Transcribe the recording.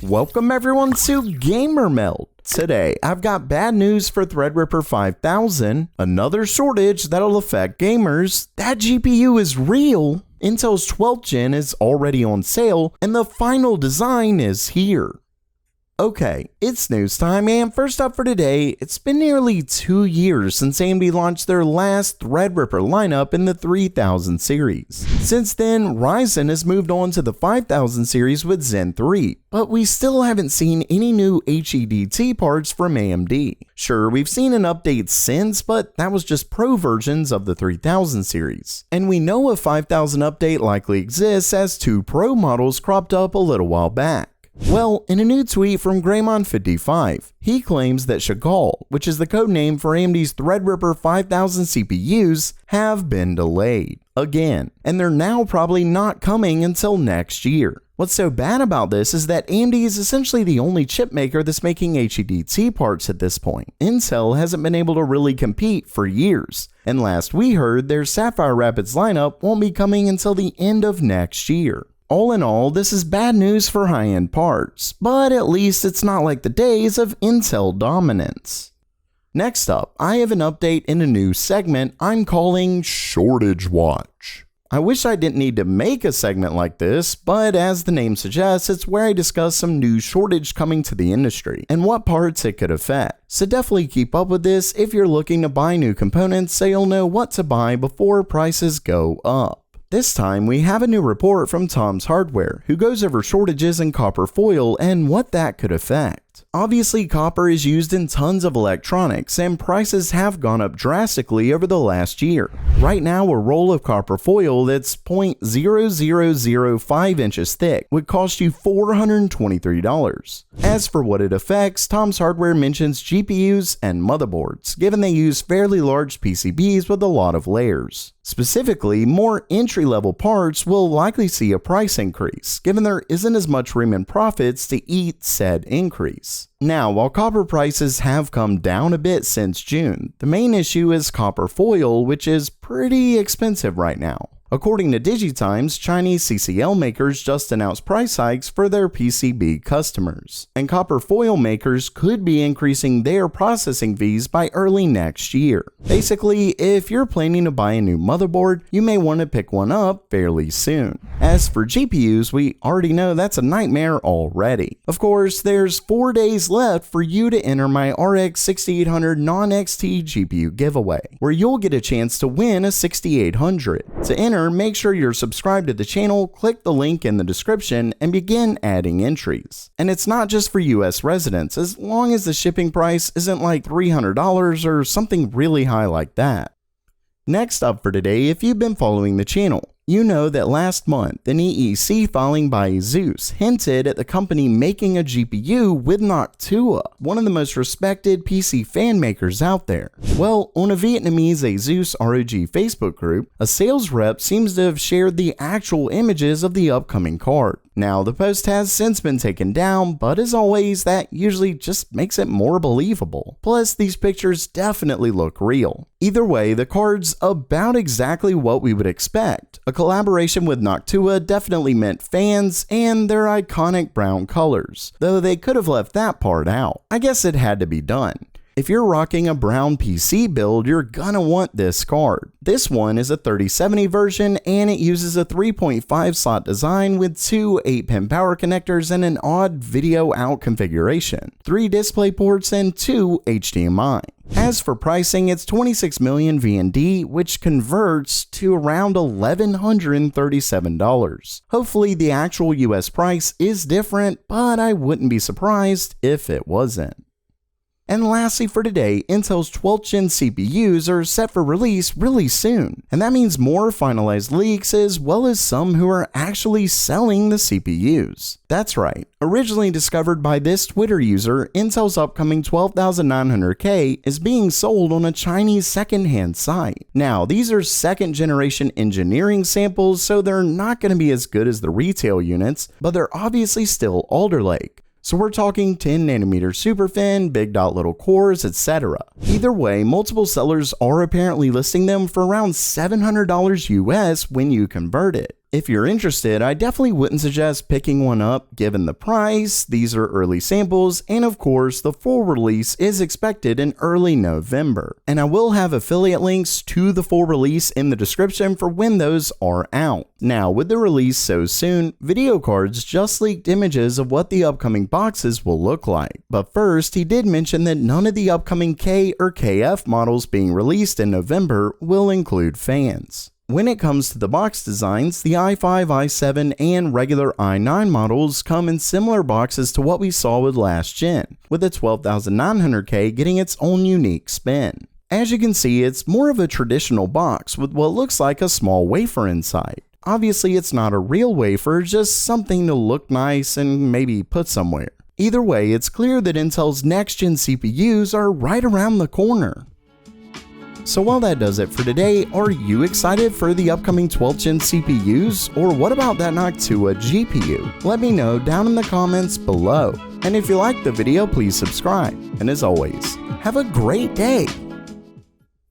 Welcome everyone to Gamer Meld. Today, I've got bad news for Threadripper 5000, another shortage that'll affect gamers, that GPU is real, Intel's 12th gen is already on sale, and the final design is here. Okay, it's news time, and first up for today, it's been nearly 2 years since AMD launched their last Threadripper lineup in the 3000 series. Since then, Ryzen has moved on to the 5000 series with Zen 3, but we still haven't seen any new HEDT parts from AMD. Sure, we've seen an update since, but that was just pro versions of the 3000 series. And we know a 5000 update likely exists as 2 pro models cropped up a little while back. Well, in a new tweet from Greymon55, he claims that Chagall, which is the codename for AMD's Threadripper 5000 CPUs, have been delayed again, and they're now probably not coming until next year. What's so bad about this is that AMD is essentially the only chip maker that's making HEDT parts at this point. Intel hasn't been able to really compete for years, and last we heard, their Sapphire Rapids lineup won't be coming until the end of next year. All in all, this is bad news for high-end parts, but at least it's not like the days of Intel dominance. Next up, I have an update in a new segment I'm calling Shortage Watch. I wish I didn't need to make a segment like this, but as the name suggests, it's where I discuss some new shortage coming to the industry and what parts it could affect. So definitely keep up with this if you're looking to buy new components so you'll know what to buy before prices go up. This time, we have a new report from Tom's Hardware, who goes over shortages in copper foil and what that could affect. Obviously, copper is used in tons of electronics, and prices have gone up drastically over the last year. Right now, a roll of copper foil that's 0.0005 inches thick would cost you $423. As for what it affects, Tom's Hardware mentions GPUs and motherboards, given they use fairly large PCBs with a lot of layers. Specifically, more entry-level parts will likely see a price increase, given there isn't as much room in profits to eat said increase. Now, while copper prices have come down a bit since June, the main issue is copper foil, which is pretty expensive right now. According to DigiTimes, Chinese CCL makers just announced price hikes for their PCB customers, and copper foil makers could be increasing their processing fees by early next year. Basically, if you're planning to buy a new motherboard, you may want to pick one up fairly soon. As for GPUs, we already know that's a nightmare already. Of course, there's 4 days left for you to enter my RX 6800 non-XT GPU giveaway, where you'll get a chance to win a 6800. To enter, make sure you're subscribed to the channel, click the link in the description, and begin adding entries. And it's not just for US residents, as long as the shipping price isn't like $300 or something really high like that. Next up for today, if you've been following the channel, you know that last month, an EEC filing by Zeus hinted at the company making a GPU with Noctua, one of the most respected PC fan makers out there. Well, on a Vietnamese Asus ROG Facebook group, a sales rep seems to have shared the actual images of the upcoming card. Now, the post has since been taken down, but as always, that usually just makes it more believable. Plus, these pictures definitely look real. Either way, the card's about exactly what we would expect. A collaboration with Noctua definitely meant fans and their iconic brown colors, though they could have left that part out. I guess it had to be done. If you're rocking a brown PC build, you're gonna want this card. This one is a 3070 version, and it uses a 3.5 slot design with 2 8-pin power connectors and an odd video out configuration, 3 display ports, and 2 HDMI. As for pricing, it's 26 million VND, which converts to around $1,137. Hopefully the actual US price is different, but I wouldn't be surprised if it wasn't. And lastly for today, Intel's 12th gen CPUs are set for release really soon, and that means more finalized leaks as well as some who are actually selling the CPUs. That's right, originally discovered by this Twitter user, Intel's upcoming 12900K is being sold on a Chinese secondhand site. Now, these are second generation engineering samples, so they're not going to be as good as the retail units, but they're obviously still Alder Lake. So we're talking 10nm superfin, big dot little cores, etc. Either way, multiple sellers are apparently listing them for around $700 US when you convert it. If you're interested, I definitely wouldn't suggest picking one up given the price, these are early samples, and of course the full release is expected in early November. And I will have affiliate links to the full release in the description for when those are out. Now, with the release so soon, Video Cards just leaked images of what the upcoming boxes will look like. But first, he did mention that none of the upcoming K or KF models being released in November will include fans. When it comes to the box designs, the i5, i7, and regular i9 models come in similar boxes to what we saw with last gen, with the 12900K getting its own unique spin. As you can see, it's more of a traditional box with what looks like a small wafer inside. Obviously, it's not a real wafer, just something to look nice and maybe put somewhere. Either way, it's clear that Intel's next-gen CPUs are right around the corner. So while that does it for today, are you excited for the upcoming 12th gen CPUs? Or what about that Noctua GPU? Let me know down in the comments below. And if you liked the video, please subscribe. And as always, have a great day!